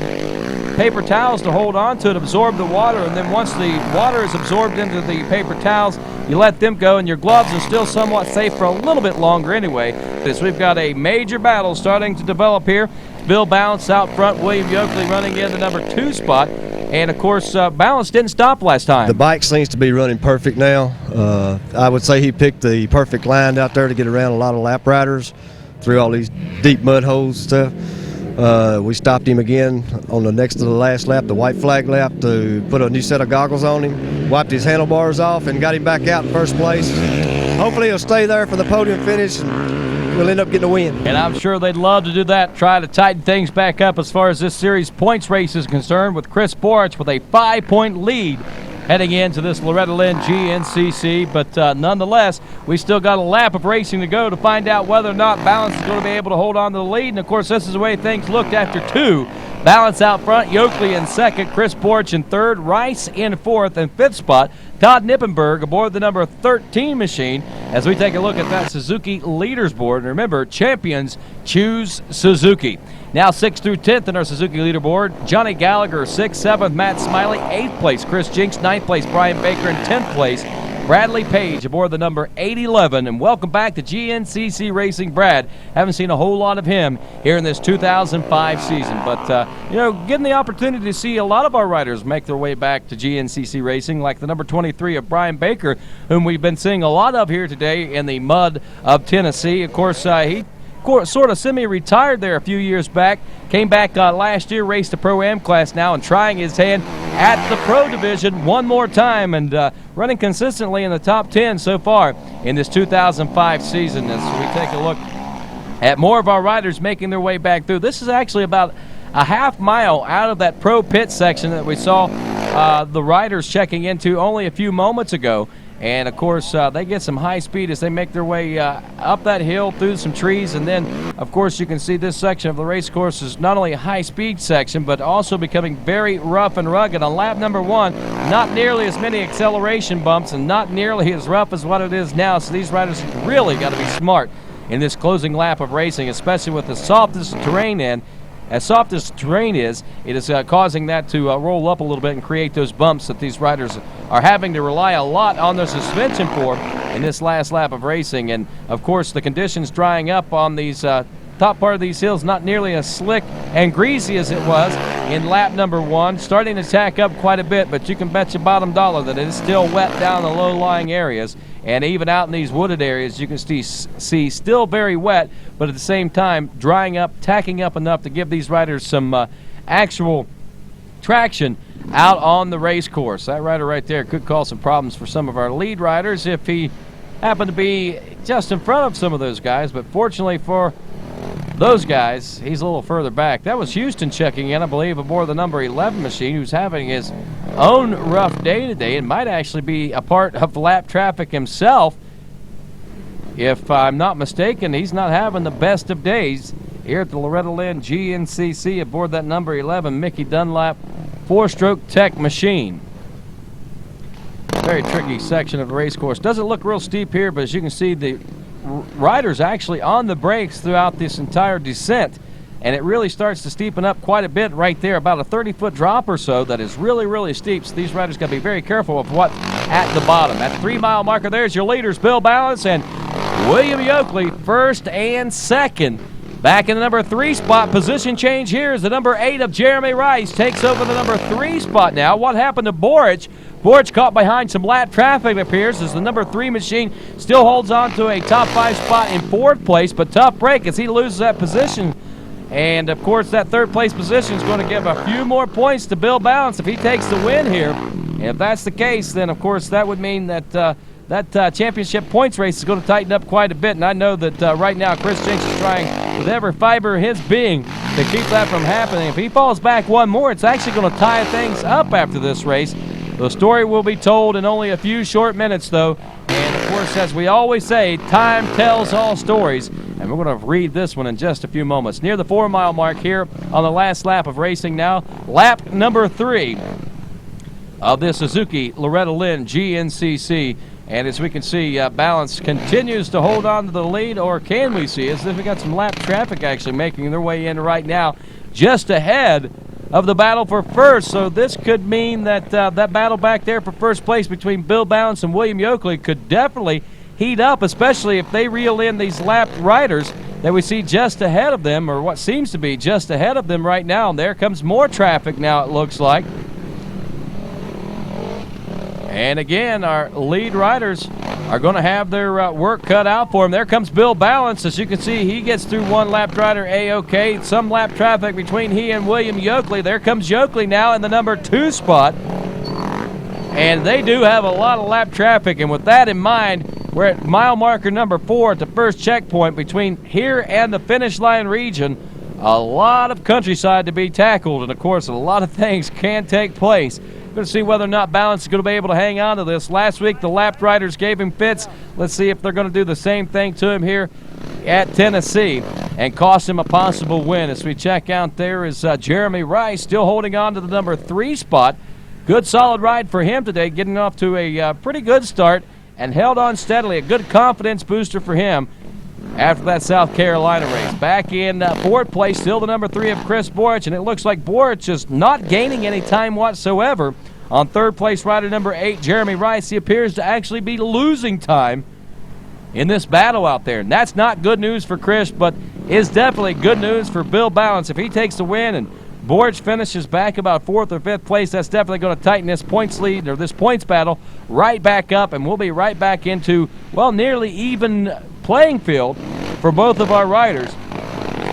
paper towels to hold on to it, absorb the water, and then once the water is absorbed into the paper towels, you let them go, and your gloves are still somewhat safe for a little bit longer anyway. As we've got a major battle starting to develop here. Bill Balance out front, William Yoakley running in the number 2 spot, and of course Balance didn't stop last time. The bike seems to be running perfect now. I would say he picked the perfect line out there to get around a lot of lap riders through all these deep mud holes and stuff. We stopped him again on the next to the last lap, the white flag lap, to put a new set of goggles on him, wiped his handlebars off, and got him back out in first place. Hopefully he'll stay there for the podium finish, and we'll end up getting a win. And I'm sure they'd love to do that, try to tighten things back up as far as this series points race is concerned, with Chris Borich with a 5-point lead heading into this Loretta Lynn GNCC. But nonetheless, we still got a lap of racing to go to find out whether or not Balance is going to be able to hold on to the lead. And of course, this is the way things looked after 2. Balance out front, Yoakley in 2nd, Chris Borich in 3rd, Rice in 4th, and 5th spot, Todd Nippenberg aboard the number 13 machine as we take a look at that Suzuki leaders board. And remember, champions choose Suzuki. Now 6th through 10th in our Suzuki leaderboard, Johnny Gallagher 6th, 7th, Matt Smiley, 8th place, Chris Jinks, 9th place, Brian Baker, and 10th place, Bradley Page aboard the number 811. And welcome back to GNCC Racing, Brad. Haven't seen a whole lot of him here in this 2005 season. But, you know, getting the opportunity to see a lot of our riders make their way back to GNCC Racing, like the number 23 of Brian Baker, whom we've been seeing a lot of here today in the mud of Tennessee. Of course, he sort of semi-retired there a few years back, came back last year, raced the Pro-Am class now, and trying his hand at the Pro Division one more time, and running consistently in the top 10 so far in this 2005 season. As we take a look at more of our riders making their way back through. This is actually about a half mile out of that Pro Pit section that we saw the riders checking into only a few moments ago. And, of course, they get some high speed as they make their way up that hill through some trees. And then, of course, you can see this section of the race course is not only a high-speed section, but also becoming very rough and rugged. On lap number 1, not nearly as many acceleration bumps and not nearly as rough as what it is now. So these riders really got to be smart in this closing lap of racing, especially with the softest terrain in. As soft as terrain is, it is causing that to roll up a little bit and create those bumps that these riders are having to rely a lot on their suspension for in this last lap of racing. And, of course, the conditions drying up on these top part of these hills, not nearly as slick and greasy as it was in lap number 1. Starting to tack up quite a bit, but you can bet your bottom dollar that it is still wet down the low-lying areas. And even out in these wooded areas, you can see still very wet, but at the same time drying up, tacking up enough to give these riders some actual traction out on the race course. That rider right there could cause some problems for some of our lead riders if he happened to be just in front of some of those guys. But fortunately for those guys, he's a little further back. That was Houston checking in, I believe, aboard the number 11 machine, who's having his own rough day today and might actually be a part of lap traffic himself. if I'm not mistaken, he's not having the best of days here at the Loretta Lynn GNCC aboard that number 11 Mickey Dunlap 4-stroke tech machine. Very tricky section of the race course. Doesn't look real steep here, but as you can see, the riders actually on the brakes throughout this entire descent, and it really starts to steepen up quite a bit right there, about a 30-foot drop or so that is really, really steep. So these riders got to be very careful of what's at the bottom. At the 3-mile marker, there's your leaders, Bill Balance and William Yoakley, first and second. Back in the number 3 spot, position change here is the number 8 of Jeremy Rice takes over the number 3 spot now. What happened to Borich? Borich caught behind some lap traffic, it appears, as the number 3 machine still holds on to a top 5 spot in 4th place, but tough break as he loses that position. And, of course, that 3rd place position is going to give a few more points to Bill Balance if he takes the win here. And if that's the case, then, of course, that would mean that that championship points race is going to tighten up quite a bit. And I know that right now Chris Jenks is trying with every fiber of his being to keep that from happening. If he falls back one more, it's actually going to tie things up after this race. The story will be told in only a few short minutes, though. And, of course, as we always say, time tells all stories. And we're going to read this one in just a few moments. Near the 4-mile mark here on the last lap of racing now. Lap number 3 of the Suzuki Loretta Lynn GNCC. And as we can see, Balance continues to hold on to the lead, or can we see, as if we got some lap traffic actually making their way in right now, just ahead of the battle for first. So this could mean that that battle back there for first place between Bill Balance and William Yoakley could definitely heat up, especially if they reel in these lap riders that we see just ahead of them, or what seems to be just ahead of them right now. And there comes more traffic now, it looks like. And again, our lead riders are going to have their work cut out for them. There comes Bill Balance. As you can see, he gets through one lap rider A-OK. Some lap traffic between he and William Yoakley. There comes Yoakley now in the number 2 spot. And they do have a lot of lap traffic. And with that in mind, we're at mile marker number 4 at the first checkpoint between here and the finish line region. A lot of countryside to be tackled. And, of course, a lot of things can take place. Going to see whether or not Balance is going to be able to hang on to this. Last week, the lap riders gave him fits. Let's see if they're going to do the same thing to him here at Tennessee and cost him a possible win. As we check out, there is Jeremy Rice still holding on to the number 3 spot. Good solid ride for him today, getting off to a pretty good start and held on steadily. A good confidence booster for him after that South Carolina race. Back in 4th place, still the number 3 of Chris Borich, and it looks like Borich is not gaining any time whatsoever. On 3rd place, rider number 8, Jeremy Rice, he appears to actually be losing time in this battle out there. And that's not good news for Chris, but is definitely good news for Bill Balance. If he takes the win and Borich finishes back about 4th or 5th place, that's definitely going to tighten this points lead, or this points battle, right back up, and we'll be right back into, well, nearly even playing field for both of our riders,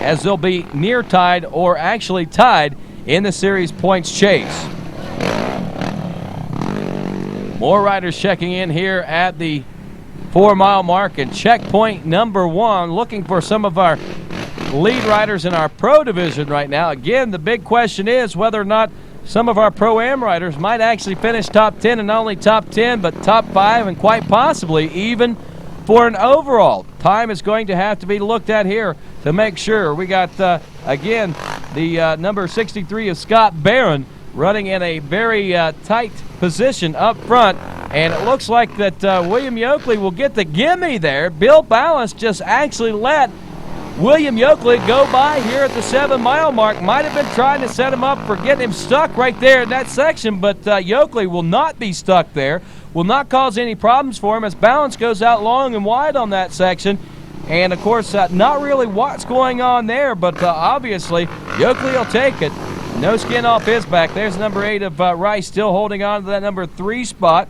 as they'll be near tied or actually tied in the series points chase. More riders checking in here at the 4-mile mark and checkpoint number 1, looking for some of our lead riders in our pro division right now. Again, the big question is whether or not some of our Pro-Am riders might actually finish top 10, and not only top 10, but top 5, and quite possibly even for an overall. Time is going to have to be looked at here to make sure. We got, again, the number 63 of Scott Barron running in a very tight position up front, and it looks like that William Yoakley will get the gimme there. Bill Balance just actually let William Yoakley go by here at the 7-mile mark. Might have been trying to set him up for getting him stuck right there in that section, but Yoakley will not be stuck there, will not cause any problems for him as Balance goes out long and wide on that section. And, of course, not really what's going on there, but obviously Yoakley will take it. No skin off his back. There's number 8 of Rice still holding on to that number 3 spot.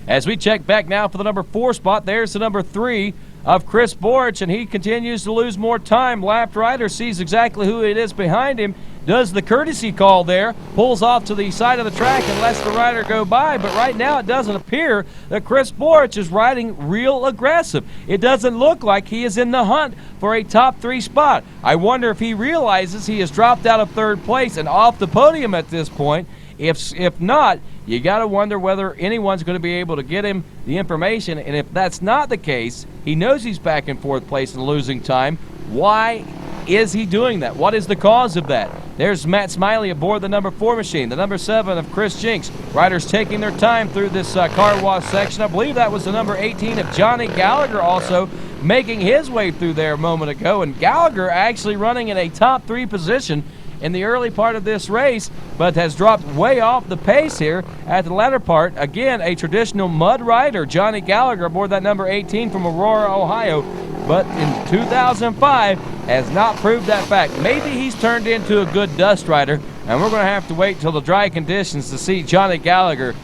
As we check back now for the number 4 spot, there's the number 3 of Chris Borich, and he continues to lose more time. Lap rider sees exactly who it is behind him, does the courtesy call there, pulls off to the side of the track and lets the rider go by. But right now it doesn't appear that Chris Borich is riding real aggressive. It doesn't look like he is in the hunt for a top 3 spot. I wonder if he realizes he has dropped out of 3rd place and off the podium at this point. If not, you got to wonder whether anyone's going to be able to get him the information. And if that's not the case, he knows he's back in fourth place and losing time. Why is he doing that? What is the cause of that? There's Matt Smiley aboard the number 4 machine, the number 7 of Chris Jinks. Riders taking their time through this car wash section. I believe that was the number 18 of Johnny Gallagher also making his way through there a moment ago. And Gallagher actually running in a top 3 position in the early part of this race, but has dropped way off the pace here at the latter part. Again, a traditional mud rider, Johnny Gallagher aboard that number 18 from Aurora, Ohio, but in 2005 has not proved that fact. Maybe he's turned into a good dust rider, and we're going to have to wait till the dry conditions to see Johnny Gallagher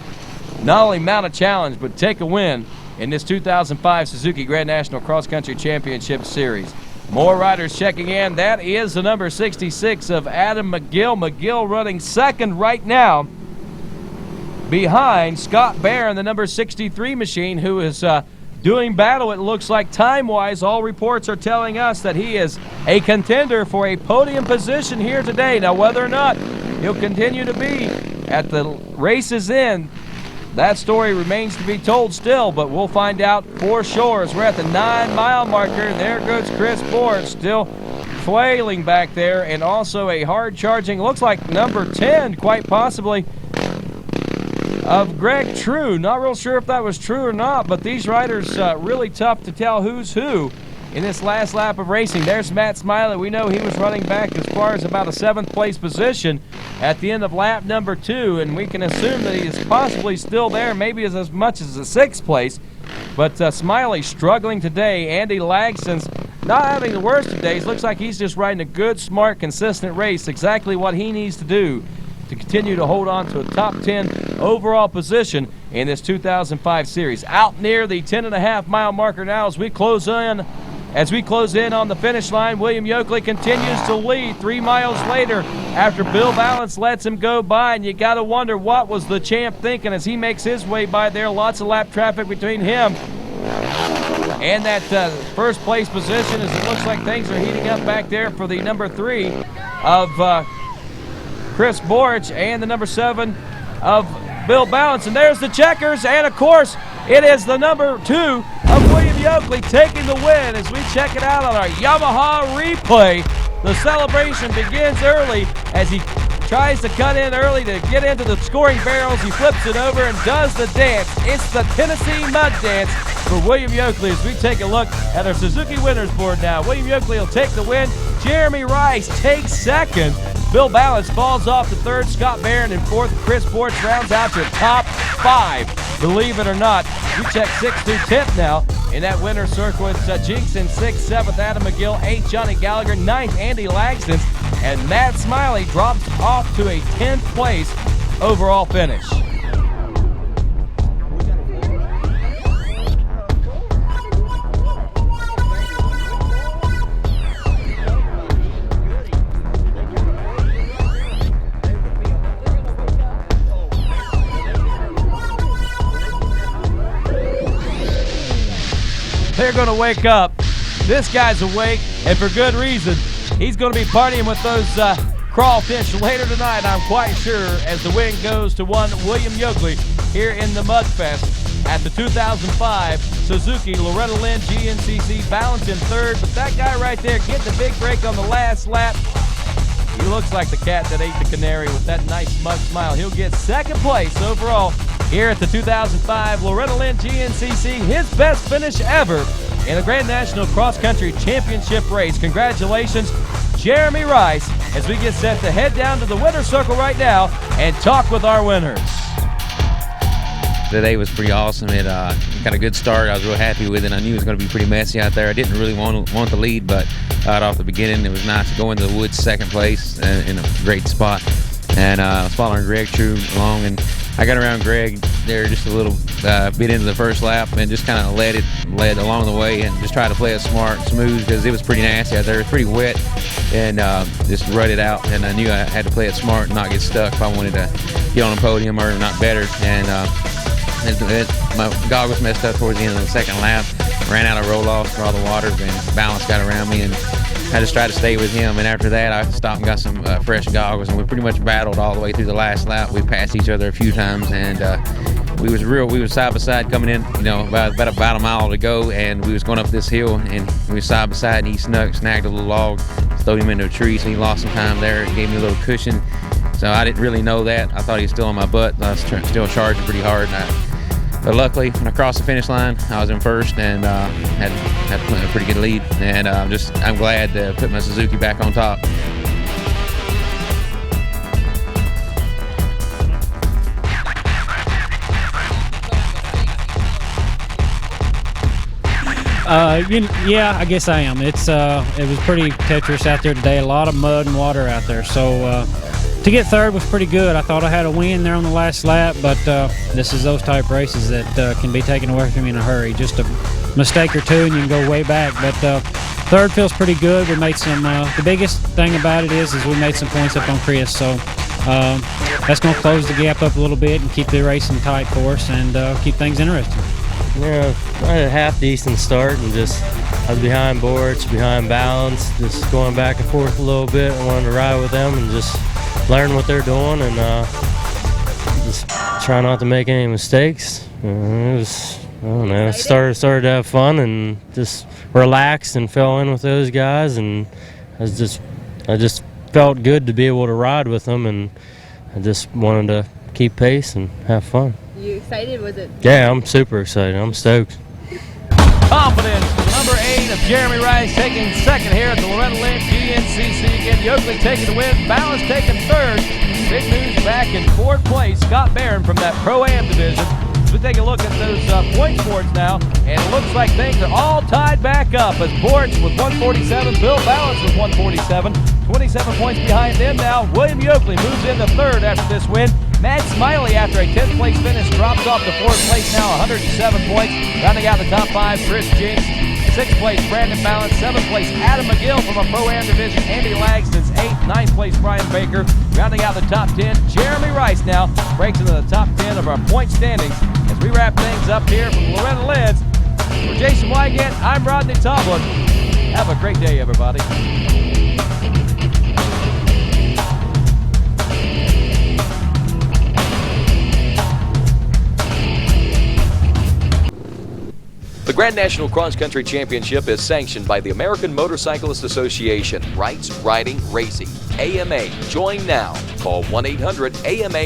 not only mount a challenge, but take a win in this 2005 Suzuki Grand National Cross Country Championship Series. More riders checking in. That is the number 66 of Adam McGill. McGill running second right now behind Scott Bear in the number 63 machine, who is doing battle, it looks like, time-wise. All reports are telling us that he is a contender for a podium position here today. Now, whether or not he'll continue to be at the race's end, that story remains to be told still, but we'll find out for sure as we're at the 9-mile marker. There goes Chris Ford, still flailing back there, and also a hard-charging, looks like number 10, quite possibly, of Greg True. Not real sure if that was true or not, but these riders really tough to tell who's who in this last lap of racing. There's Matt Smiley. We know he was running back as far as about a 7th place position at the end of lap number 2, and we can assume that he is possibly still there, maybe as much as a 6th place. But Smiley struggling today. Andy Lagston's not having the worst of days. Looks like he's just riding a good, smart, consistent race. Exactly what he needs to do to continue to hold on to a top 10 overall position in this 2005 series. Out near the 10.5-mile marker now as we close in. As we close in on the finish line, William Yoakley continues to lead 3 miles later after Bill Valance lets him go by, and you got to wonder what was the champ thinking as he makes his way by there. Lots of lap traffic between him and that first place position as it looks like things are heating up back there for the number 3 of Chris Borich and the number 7 of Bill Balance. And there's the checkers, and of course it is the number 2 of William Yoakley taking the win as we check it out on our Yamaha replay. The celebration begins early as he tries to cut in early to get into the scoring barrels. He flips it over and does the dance. It's the Tennessee Mud Dance for William Yoakley as we take a look at our Suzuki winners board now. William Yoakley will take the win. Jeremy Rice takes second. Bill Balance falls off to third. Scott Barron in fourth. Chris Borch rounds out to top 5. Believe it or not, we check 6th through 10th now. In that winner's circle, it's Jinks in 6th, 7th, Adam McGill, 8th, Johnny Gallagher, 9th, Andy Lagston, and Matt Smiley drops off to a 10th place overall finish. They're going to wake up. This guy's awake, and for good reason. He's going to be partying with those crawfish later tonight, I'm quite sure, as the win goes to one William Yoakley here in the Mudfest at the 2005 Suzuki Loretta Lynn GNCC. Balance in third, but that guy right there getting the big break on the last lap. He looks like the cat that ate the canary with that nice smug smile. He'll get 2nd place overall here at the 2005 Loretta Lynn GNCC. His best finish ever in a Grand National Cross Country Championship race. Congratulations, Jeremy Rice, as we get set to head down to the winner's circle right now and talk with our winners. Today was pretty awesome. It got a good start. I was real happy with it. I knew it was going to be pretty messy out there. I didn't really want the lead, but right off the beginning, it was nice to go into the woods 2nd place in a great spot. And I was following Greg True along, and I got around Greg there just a little bit into the first lap and just kind of led along the way and just tried to play it smart and smooth because it was pretty nasty out there. It was pretty wet, and just rut it out. And I knew I had to play it smart and not get stuck if I wanted to get on the podium or not better. And my goggles messed up towards the end of the 2nd lap. Ran out of roll-offs for all the water, and Balance got around me and I just tried to stay with him, and after that I stopped and got some fresh goggles, and we pretty much battled all the way through the last lap. We passed each other a few times, and we was side by side coming in, you know, about a mile to go, and we was going up this hill, and we was side by side, and he snagged a little log, throwed him into a tree, so he lost some time there. It gave me a little cushion, so I didn't really know that. I thought he was still on my butt. I was still charging pretty hard, but luckily when I crossed the finish line, I was in first and had a pretty good lead, and I'm glad to put my Suzuki back on top. Yeah, I guess I am. It was pretty treacherous out there today. A lot of mud and water out there. So to get third was pretty good. I thought I had a win there on the last lap, but this is those type races that can be taken away from you in a hurry. Just a mistake or two and you can go way back. But third feels pretty good. We made some. The biggest thing about it is we made some points up on Chris. So that's going to close the gap up a little bit and keep the racing tight for us and keep things interesting. Yeah, I had a half decent start and I was behind Borch, behind Balance, just going back and forth a little bit. I wanted to ride with them and just learn what they're doing and just try not to make any mistakes. It was, I don't know, started to have fun and just relaxed and fell in with those guys, and I just felt good to be able to ride with them, and I just wanted to keep pace and have fun. You excited? Was it? Yeah, I'm super excited. I'm stoked. Confidence, number 8 of Jeremy Rice taking second here at the Loretta Lynn GNCC. Again, Yoakley taking the win, Balance taking third. Big news back in fourth place, Scott Barron from that Pro-Am division. We take a look at those point sports now, and it looks like things are all tied back up as Borch with 147, Bill Balance with 147, 27 points behind them now. William Yoakley moves into third after this win. Matt Smiley, after a 10th place finish, drops off to fourth place now, 107 points. Rounding out the top 5, Chris Jinks. 6th place, Brandon Balance. 7th place, Adam McGill from a Pro-Am division. Andy Lagston's 8th. 9th place, Brian Baker. Rounding out the top 10, Jeremy Rice now breaks into the top 10 of our point standings as we wrap things up here from Loretta Lynn's. For Jason Wygant, I'm Rodney Tomlin. Have a great day, everybody. The Grand National Cross Country Championship is sanctioned by the American Motorcyclist Association. Rights, Riding, Racing. AMA. Join now. Call 1-800-AMA